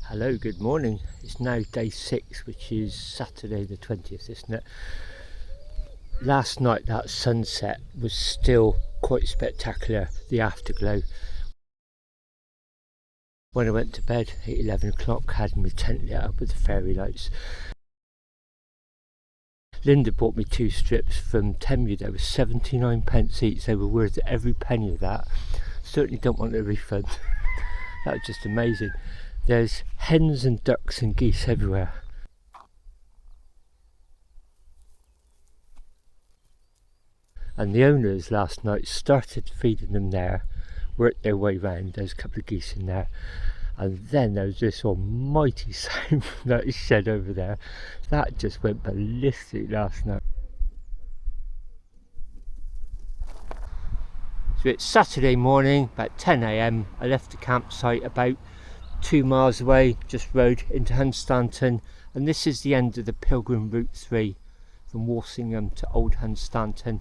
Hello, good morning. It's now day 6, which is Saturday the 20th, isn't it? Last night that sunset was still quite spectacular, the afterglow. When I went to bed at 11 o'clock, had my tent lit up with the fairy lights. Linda bought me 2 strips from Temu. They were 79 pence each. They were worth every penny of that. Certainly don't want a refund. That was just amazing. There's hens and ducks and geese everywhere. And the owners last night started feeding them there, worked their way round. There's a couple of geese in there. And then there was this almighty sound from that shed over there. That just went ballistic last night. So it's Saturday morning, about 10 AM. I left the campsite about 2 miles away, just rode into Hunstanton, and this is the end of the Pilgrim Route 3 from Walsingham to Old Hunstanton.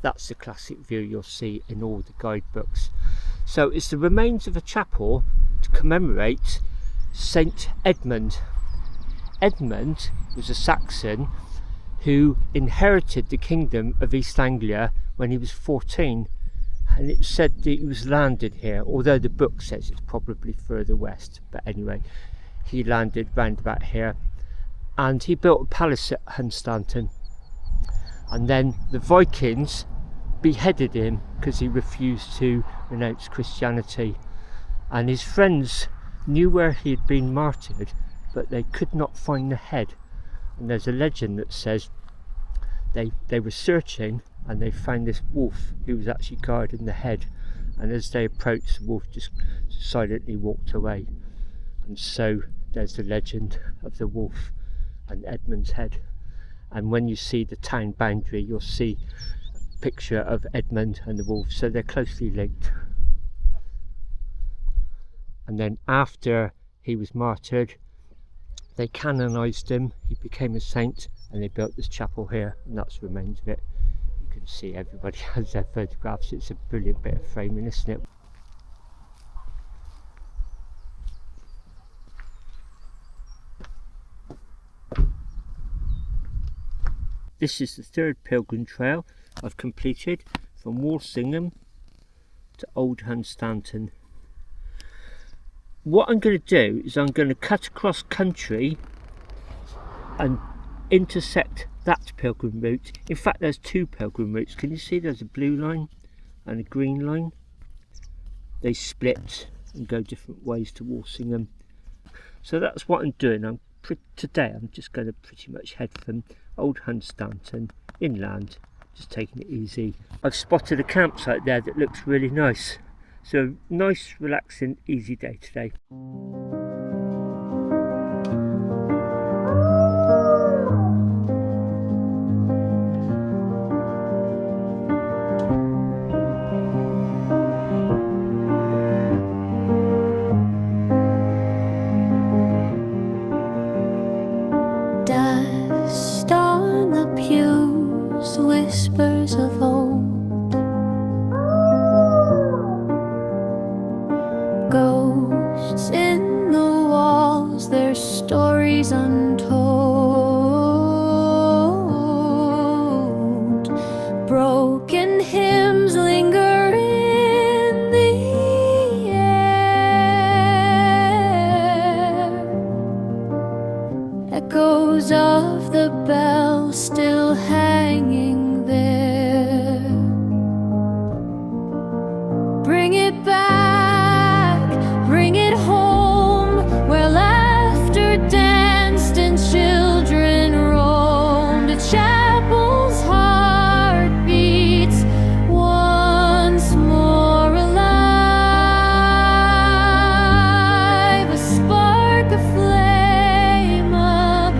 That's the classic view you'll see in all the guidebooks. So it's the remains of a chapel to commemorate Saint Edmund. Edmund was a Saxon who inherited the kingdom of East Anglia when he was 14. And it's said that he was landed here, although the book says it's probably further west. But anyway, he landed round about here, and he built a palace at Hunstanton. And then the Vikings beheaded him because he refused to renounce Christianity. And his friends knew where he had been martyred, but they could not find the head. And there's a legend that says they were searching, and they found this wolf who was actually guarding the head, and as they approached, the wolf just silently walked away. And so there's the legend of the wolf and Edmund's head. And when you see the town boundary, you'll see a picture of Edmund and the wolf, so they're closely linked. And then after he was martyred, they canonised him, he became a saint, and they built this chapel here, and that's the remains of it. You can see everybody has their photographs. It's a brilliant bit of framing, isn't it? This is the 3rd Pilgrim Trail I've completed from Walsingham to Old Hunstanton. What I'm going to do is I'm going to cut across country and intersect that pilgrim route. In fact, there's 2 pilgrim routes. Can you see there's a blue line and a green line? They split and go different ways to Walsingham. So that's what I'm doing. Today I'm just going to pretty much head from Old Hunstanton inland, just taking it easy. I've spotted a campsite there that looks really nice. So nice, relaxing, easy day today. Dust on the pews, whispers of old. Ghosts in the walls, their stories untold. Broken hymns linger in the air. Echoes of the bell still hanging there. Bring it back, bring it home, where laughter danced and children roamed. A chapel's heart beats once more alive. A spark, a flame, a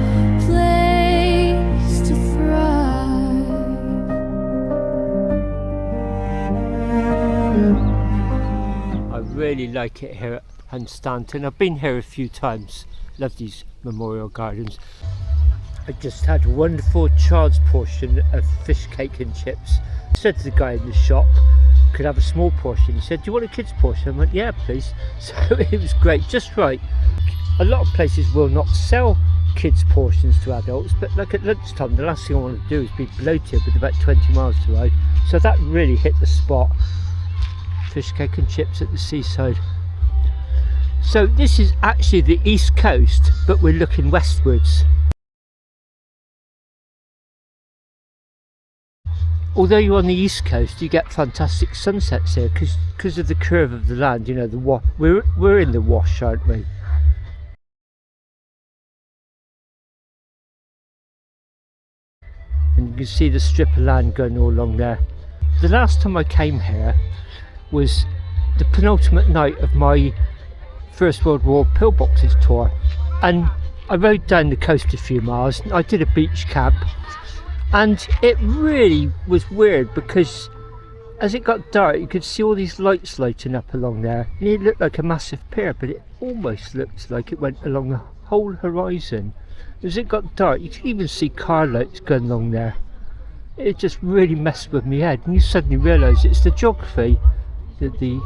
place to thrive. I really like it here at Hunstanton. I've been here a few times. Love these memorial gardens. I just had a wonderful child's portion of fish cake and chips. I said to the guy in the shop, could have a small portion. He said, do you want a kid's portion? I went, yeah, please. So it was great, just right. A lot of places will not sell kids portions to adults, but like at lunchtime, the last thing I want to do is be bloated with about 20 miles to ride. So that really hit the spot. Fish cake and chips at the seaside. So this is actually the east coast, but we're looking westwards. Although you're on the east coast, you get fantastic sunsets here because of the curve of the land. You know, we're in the wash, aren't we? And you can see the strip of land going all along there. The last time I came here was the penultimate night of my First World War pillboxes tour, and I rode down the coast a few miles. I did a beach camp, and it really was weird because as it got dark you could see all these lights lighting up along there, and it looked like a massive pier, but it almost looked like it went along the whole horizon. As it got dark you could even see car lights going along there. It just really messed with my head, and you suddenly realise it's the geography that the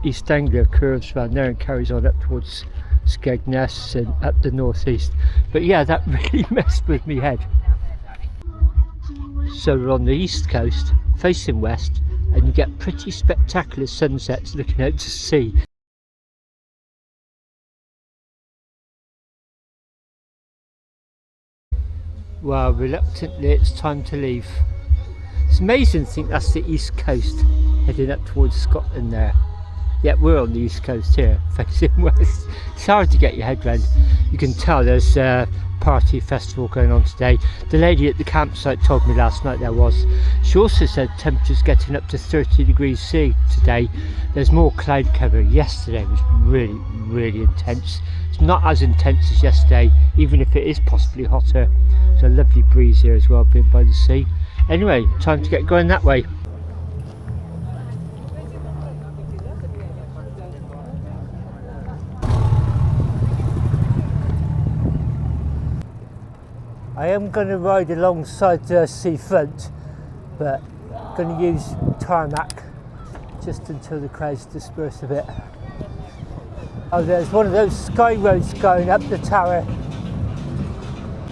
East Anglia curves around there and carries on up towards Skegness and up the northeast. But yeah, that really messed with my head. So we're on the east coast facing west, and you get pretty spectacular sunsets looking out to sea. Well, reluctantly it's time to leave. It's amazing to think that's the east coast heading up towards Scotland there. Yeah, we're on the east coast here facing west. It's hard to get your head round. You can tell there's a party festival going on today. The lady at the campsite told me last night there was. She also said temperatures getting up to 30 degrees C today. There's more cloud cover. Yesterday was really intense. It's not as intense as yesterday, even if it is possibly hotter. There's a lovely breeze here as well, being by the sea. Anyway, time to get going that way. I am going to ride alongside the seafront, but I'm going to use tarmac just until the crowds disperse a bit. Oh, there's one of those sky roads going up the tower.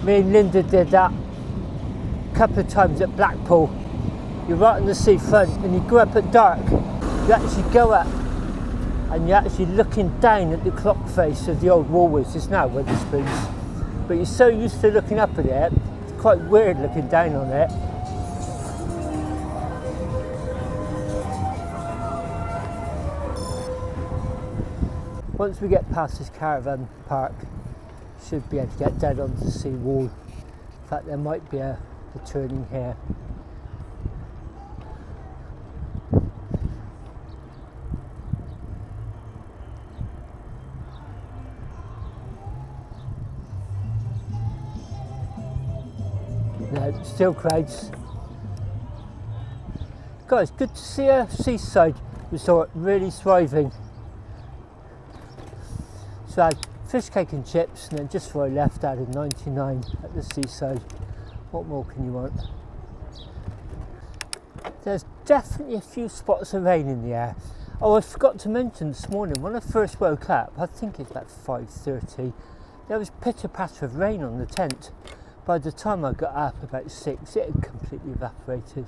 Me and Linda did that a couple of times at Blackpool. You're right on the seafront and you go up at dark. You actually go up and you're actually looking down at the clock face of the old Woolworths. It's now Wetherspoons. But you're so used to looking up at it, it's quite weird looking down on it. Once we get past this caravan park, should be able to get down onto the sea wall. In fact, there might be a turning here. No, still crowds. Guys, good to see a seaside resort really thriving. So I had fish cake and chips, and then just before I left I had 99 at the seaside. What more can you want? There's definitely a few spots of rain in the air. Oh, I forgot to mention this morning, when I first woke up, I think it's about 5:30, there was pitter patter of rain on the tent. By the time I got up about 6, it had completely evaporated.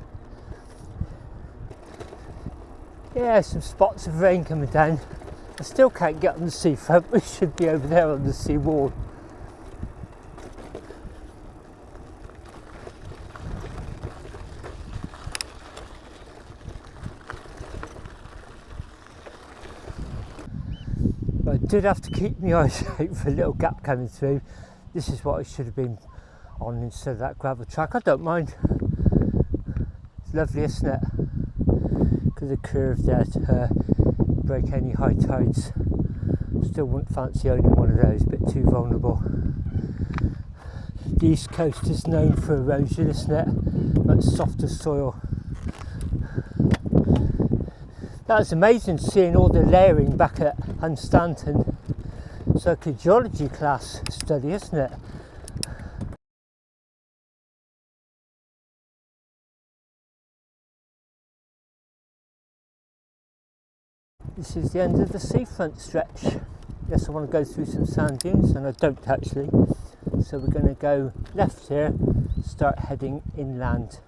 Yeah, some spots of rain coming down. I still can't get on the seafront. We should be over there on the sea wall. But I did have to keep my eyes out for a little gap coming through. This is what I should have been on instead of that gravel track. I don't mind. It's lovely, isn't it? Because the curve there to break any high tides. Still wouldn't fancy owning one of those, a bit too vulnerable. The east coast is known for erosion, isn't it? Much softer soil. That was amazing seeing all the layering back at Hunstanton. It's like a geology class study, isn't it? This is the end of the seafront stretch. Yes, I want to go through some sand dunes, and I don't actually. So we're going to go left here, start heading inland.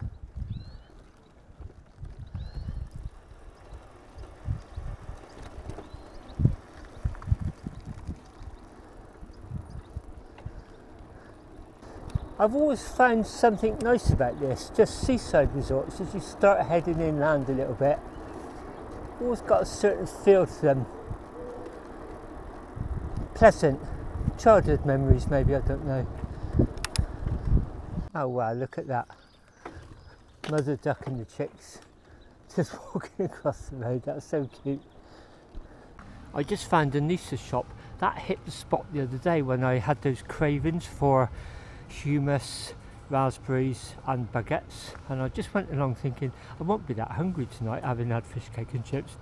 I've always found something nice about this, just seaside resorts, as you start heading inland a little bit. Always got a certain feel to them. Pleasant. Childhood memories maybe, I don't know. Oh wow, look at that. Mother duck and the chicks just walking across the road, that's so cute. I just found a Nisa shop. That hit the spot the other day when I had those cravings for hummus, raspberries and baguettes, and I just went along thinking I won't be that hungry tonight having had fish cake and chips.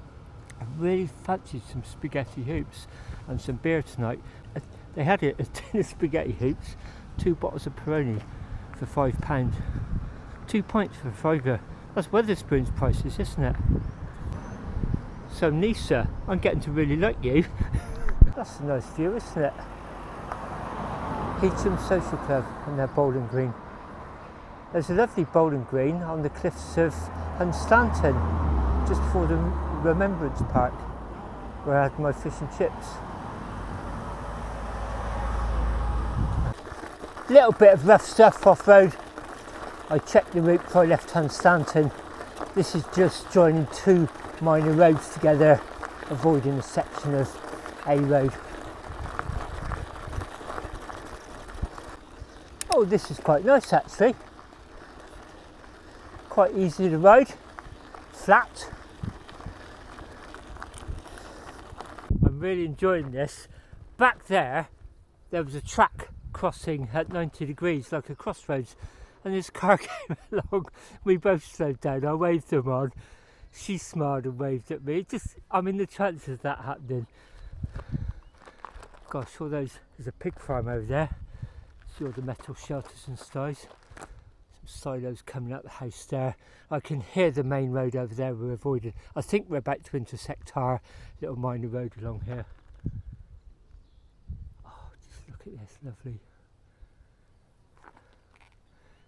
I really fancied some spaghetti hoops and some beer tonight. They had it, a tin of spaghetti hoops, 2 bottles of Peroni for £5, 2 pints for £5. That's Wetherspoon's prices, isn't it? So Nisa, I'm getting to really like you. That's a nice view, isn't it? Heatham Social Club and their bowling green. There's a lovely bowling green on the cliffs of Hunstanton, just before the Remembrance Park, where I had my fish and chips. Little bit of rough stuff off-road. I checked the route before I left Hunstanton. This is just joining 2 minor roads together, avoiding a section of A road. Oh, this is quite nice actually. Quite easy to ride, flat. I'm really enjoying this. Back there was a track crossing at 90 degrees like a crossroads, and this car came along. We both slowed down, I waved them on. She smiled and waved at me. I mean, the chances of that happening. Gosh, all those, there's a pig farm over there. See all the metal shelters and sties. Some silos coming out the house there. I can hear the main road over there we're avoiding. I think we're about to intersect our little minor road along here. Oh, just look at this, lovely.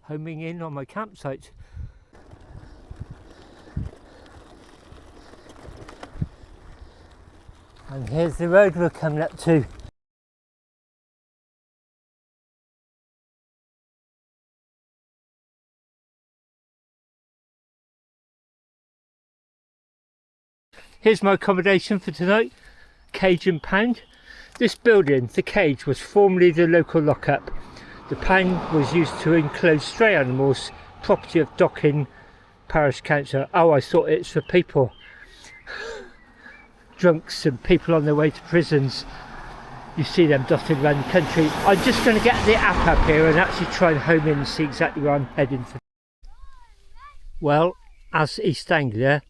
Homing in on my campsite. And here's the road we're coming up to. Here's my accommodation for tonight, cage and pound. This building, the cage, was formerly the local lockup. The pound was used to enclose stray animals, property of Docking Parish Council. Oh, I thought it's for people, drunks and people on their way to prisons. You see them dotted around the country. I'm just going to get the app up here and actually try and home in and see exactly where I'm heading for. Well, as East Anglia,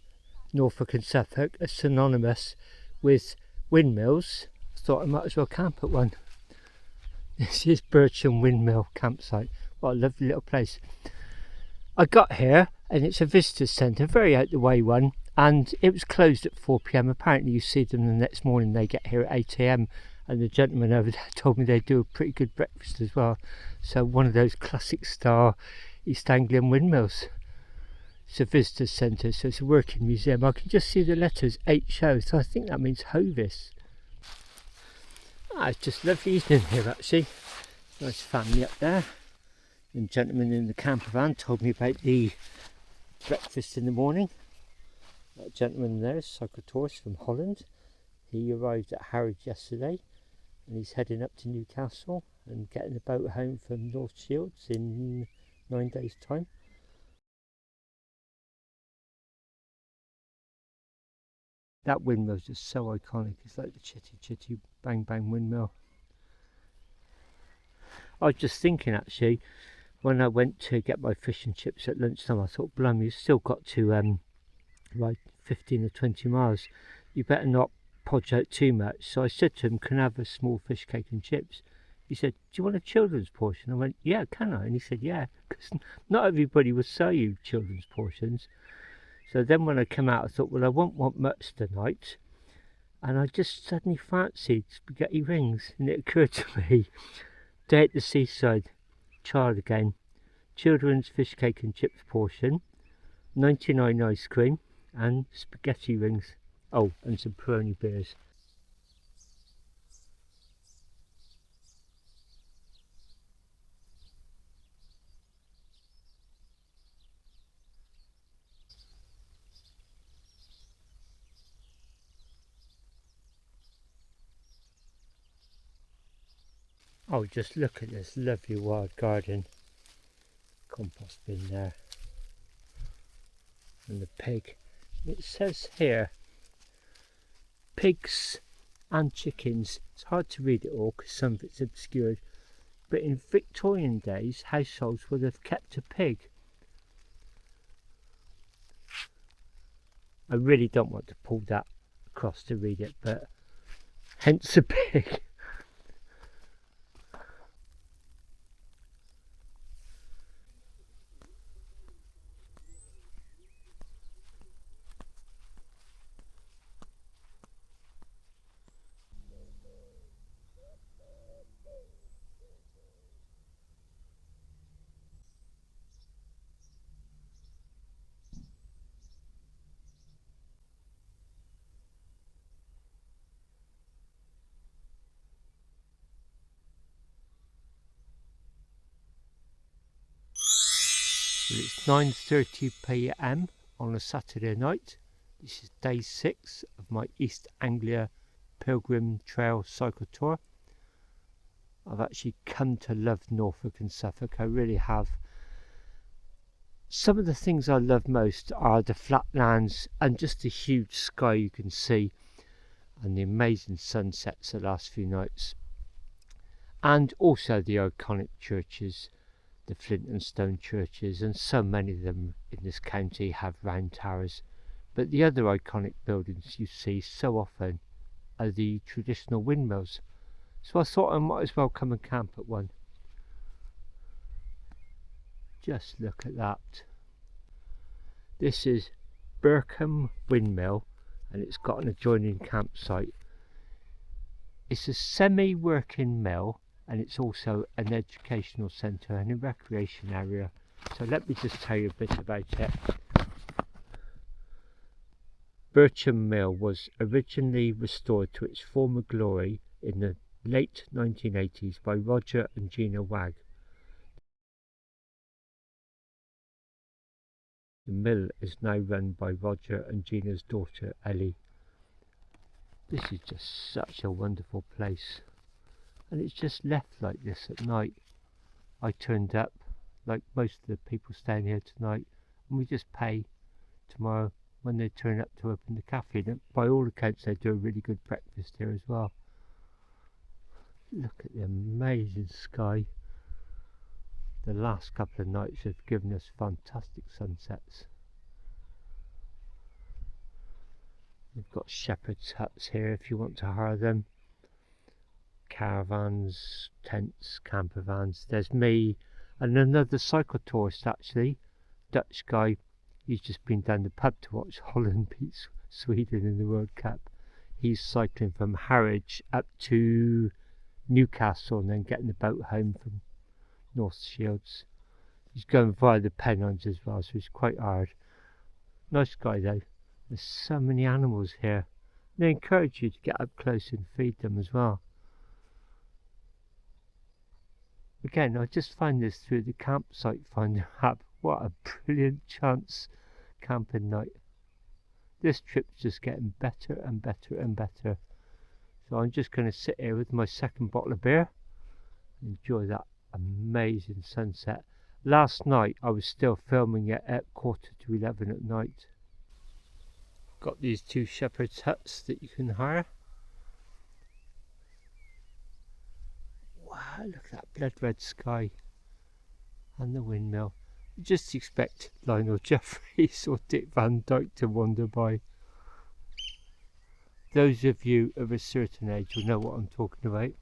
Norfolk and Suffolk are synonymous with windmills, I thought I might as well camp at one. This is Bircham Windmill campsite. What a lovely little place. I got here and it's a visitors centre, very out the way one, and it was closed at 4 PM. Apparently you see them the next morning, they get here at 8 AM, and the gentleman over there told me they do a pretty good breakfast as well. So one of those classic style East Anglian windmills. It's a visitors centre, so it's a working museum. I can just see the letters HO, so I think that means Hovis. It's just a lovely evening here actually. Nice family up there. The gentleman in the camper van told me about the breakfast in the morning. That gentleman there is cycle tourist from Holland. He arrived at Harwich yesterday and he's heading up to Newcastle and getting a boat home from North Shields in 9 days' time. That windmill is just so iconic. It's like the chitty chitty bang bang windmill. I was just thinking actually, when I went to get my fish and chips at lunchtime, I thought, blimey, you've still got to ride 15 or 20 miles. You better not podge out too much. So I said to him, can I have a small fish cake and chips? He said, do you want a children's portion? I went, yeah, can I? And he said, yeah, because not everybody will sell you children's portions. So then when I come out, I thought, well, I won't want much tonight. and I just suddenly fancied spaghetti rings, and it occurred to me, day at the seaside, child again, children's fish cake and chips portion, 99 ice cream, and spaghetti rings. Oh, and some Peroni beers. Oh, just look at this lovely wild garden. Compost bin there. And the pig. It says here, pigs and chickens. It's hard to read it all because some of it's obscured. But in Victorian days, households would have kept a pig. I really don't want to pull that across to read it, but hence a pig. Well, it's 9:30 p.m. on a Saturday night. This is day 6 of my East Anglia Pilgrim Trail cycle tour. I've actually come to love Norfolk and Suffolk, I really have. Some of the things I love most are the flatlands and just the huge sky you can see, and the amazing sunsets the last few nights, and also the iconic churches, the flint and stone churches, and so many of them in this county have round towers. But the other iconic buildings you see so often are the traditional windmills, so I thought I might as well come and camp at one. Just look at that. This is Pilgrim Windmill, and it's got an adjoining campsite. It's a semi-working mill, and it's also an educational centre and a recreation area. So let me just tell you a bit about it. Pilgrim Mill was originally restored to its former glory in the late 1980s by Roger and Gina Wagg. The mill is now run by Roger and Gina's daughter Ellie. This is just such a wonderful place, and it's just left like this at night. I turned up like most of the people staying here tonight, and we just pay tomorrow when they turn up to open the cafe. And by all accounts they do a really good breakfast here as well. Look at the amazing sky. The last couple of nights have given us fantastic sunsets. We've got shepherd's huts here if you want to hire them. Caravans, tents, camper vans. There's me and another cycle tourist actually, Dutch guy. He's just been down the pub to watch Holland beat Sweden in the World Cup. He's cycling from Harwich up to Newcastle and then getting the boat home from North Shields. He's going via the Pennines as well, so it's quite hard. Nice guy though. There's so many animals here. They encourage you to get up close and feed them as well. Again, I just found this through the campsite finder app. What a brilliant chance camping night. This trip's just getting better and better and better. So I'm just going to sit here with my second bottle of beer and enjoy that amazing sunset. Last night I was still filming it at 11:15 at night. Got these 2 shepherd's huts that you can hire. Wow, look at that blood red sky and the windmill. You just expect Lionel Jeffries or Dick Van Dyke to wander by. Those of you of a certain age will know what I'm talking about.